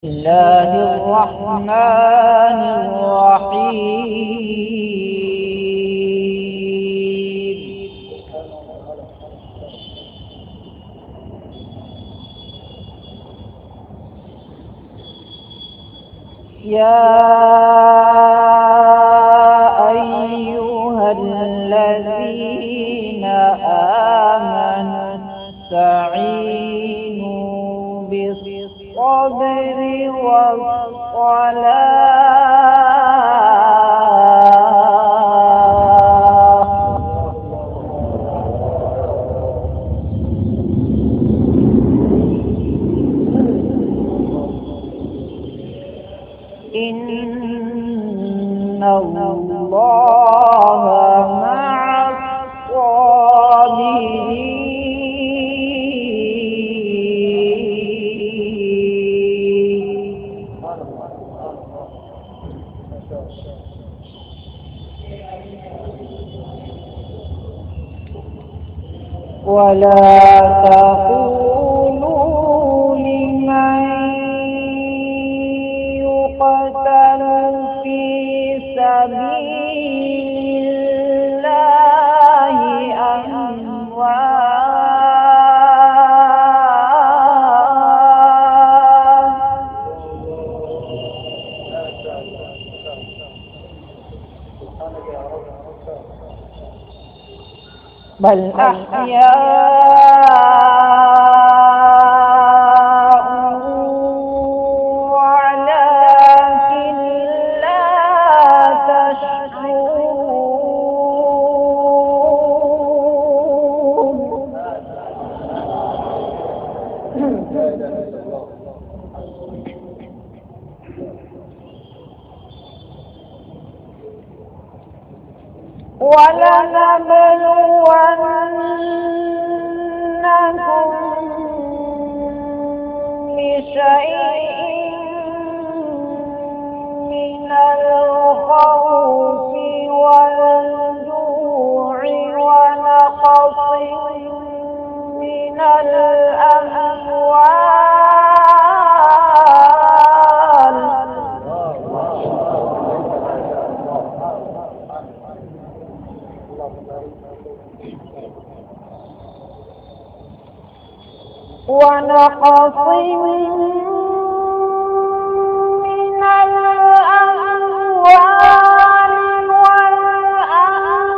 الله الرحمن الرحيم. يا أيها الذين آمنوا استعينوا بالصبر والصلاة إن الله مع الصابرين. ولا تقولوا لمن يقتل في سبيل الله أموات بل أحياء ولكن لا تشعرون. ولنبلونكم بشيء من الخوف والجوع ونقص من الأموال ونقص من الأموال والأنفس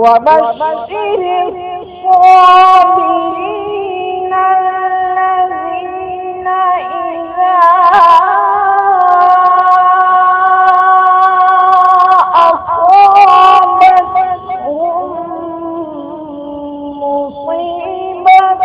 وبشر الصابرين الذين إذا أصابتهم مصيبة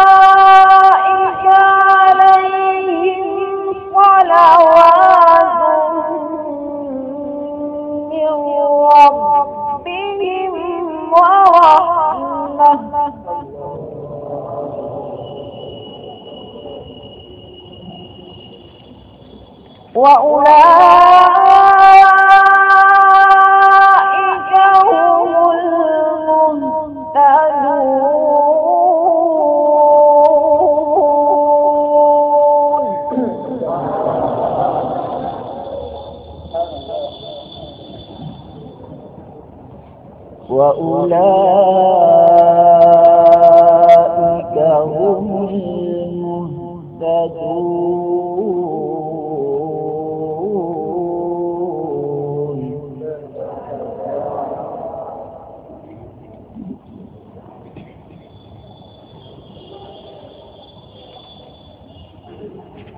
أولئك عليهم صلوات من ربهم ورحمة وأولئك هم المهتدون. وأولئك هم المهتدون.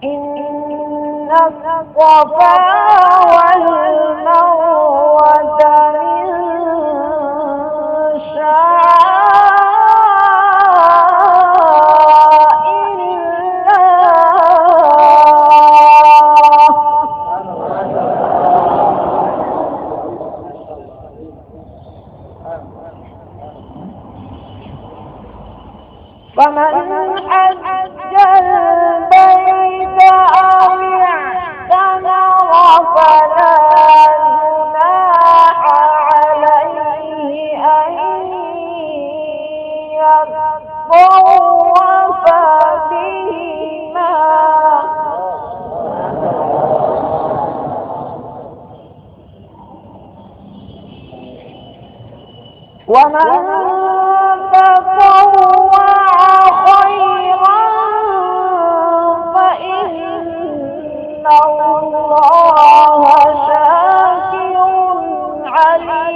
إن الصفا والمروة من شعائر الله فمن حج البيت أو اعتمر فلا جناح عليه أن يطوف بهما ومن تطوع خيرا فإن الله شاكر عليم.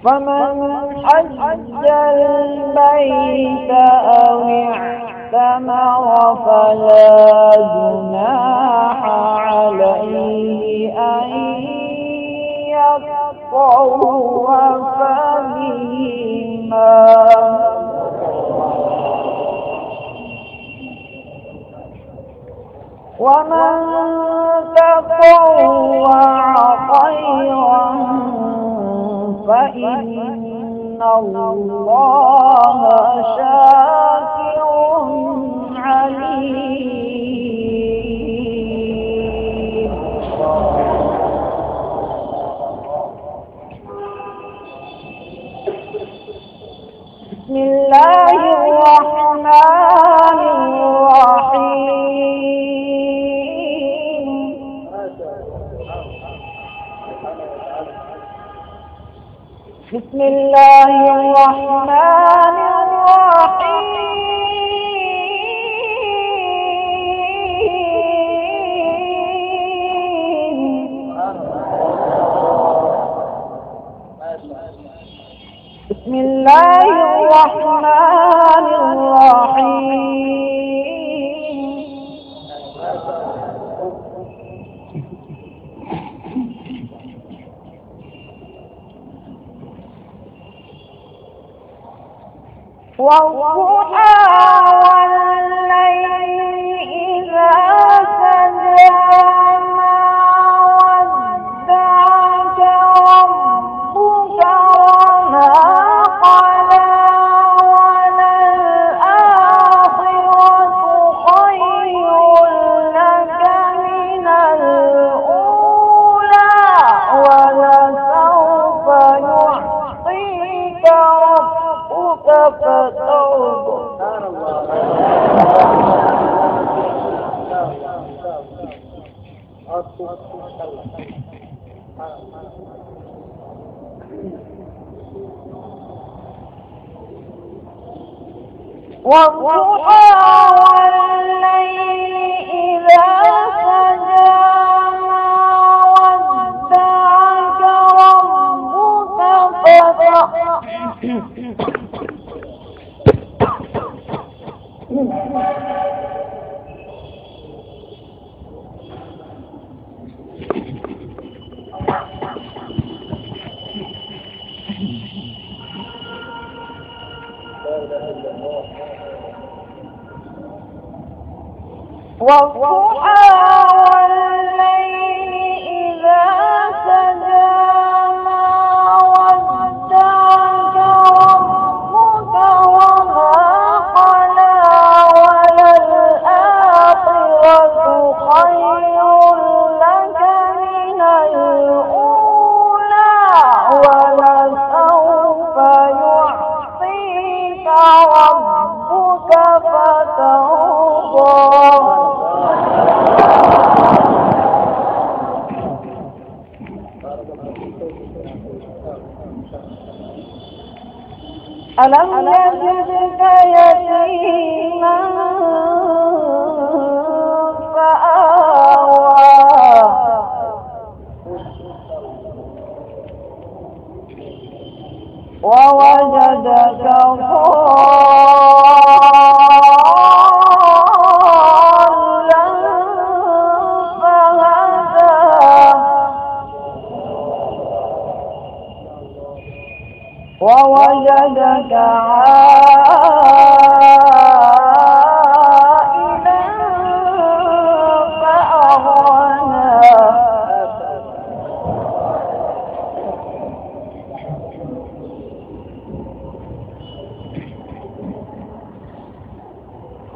فمن حج البيت أو اعتمر فلا جناح عليه أن يطوف بهما ومن تطوع خيرا فإن الله شاكر عليم. بسم الله الرحمن الرحيم. بسم الله الرحمن الرحيم. بسم الله الرحمن الرحيم. والضحى والليل إذا سجى ما ودعك ربك وما قلى وللآخرة خير لك من الأولى ولسوف يعطيك ربك فترضى. والضحى والليل إذا سجى ما ودعك ربك والضحى والليل إذا سجى ما ودعك ربك وما قلى وللآخرة خير لك من الأولى ولسوف يعطيك ربك ألم يجدك يتيما فآوى ووجدك ضالا فهدى ووجدك عائلا فأغنى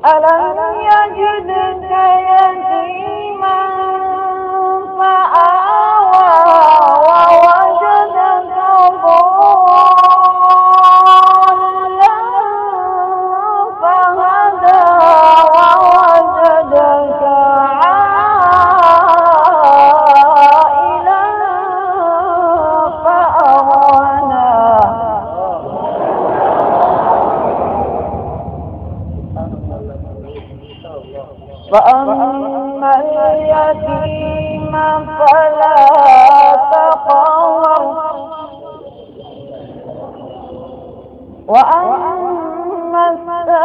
ألم يجدك يتيما فآوى ووجدك ضالا فهدى ووجدك عائلا فأغنى فأما اليتيم فلا تقهر وأما السائل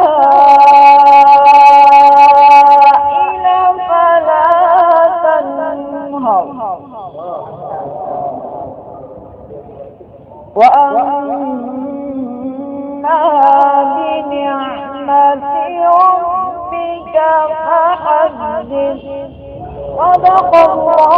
فلا تنهر وأما بنعمة ربك فحدث صدق الله